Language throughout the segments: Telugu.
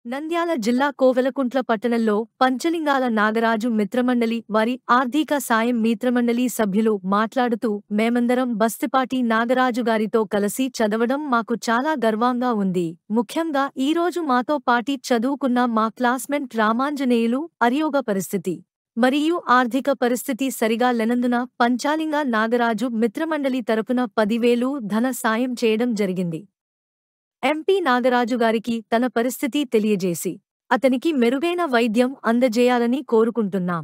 నంద్యాల జిల్లా కోవెలకుంట్ల పట్టణంలో పంచలింగాల నాగరాజు మిత్రమండలి వారి ఆర్థిక సాయం మిత్రమండలి సభ్యులు మాట్లాడుతూ మేమందరం బస్తిపాటి నాగరాజు గారితో కలిసి చదవడం మాకు చాలా గర్వంగా ఉంది. ముఖ్యంగా ఈరోజు మాతో పాటి చదువుకున్న మా క్లాస్మేట్ రామాంజనేయులు అరియోగ పరిస్థితి మరియు ఆర్థిక పరిస్థితి సరిగా లేనందున పంచాలింగ నాగరాజు మిత్రమండలి తరపున 10,000 ధన సాయం చేయడం జరిగింది. ఎంపీ నాగరాజు గారికి తన పరిస్థితి తెలియజేసి అతనికి మెరుగైన వైద్యం అందజేయాలని కోరుకుంటున్నాం.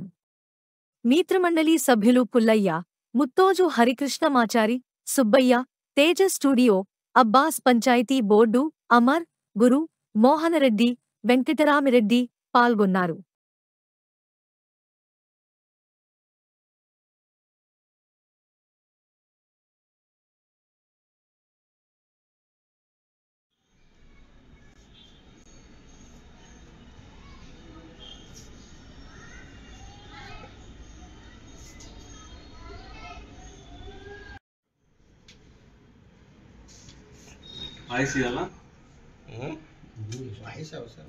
మిత్రమండలి సభ్యులు పుల్లయ్య, ముత్తోజు హరికృష్ణమాచారి, సుబ్బయ్య, తేజ స్టూడియో, అబ్బాస్, పంచాయతీ బోర్డు అమర్, గురు, మోహనరెడ్డి, వెంకటరామిరెడ్డి పాల్గొన్నారు. వాయిస్ ఇవ్వాలా? వాయిస్ అవసరం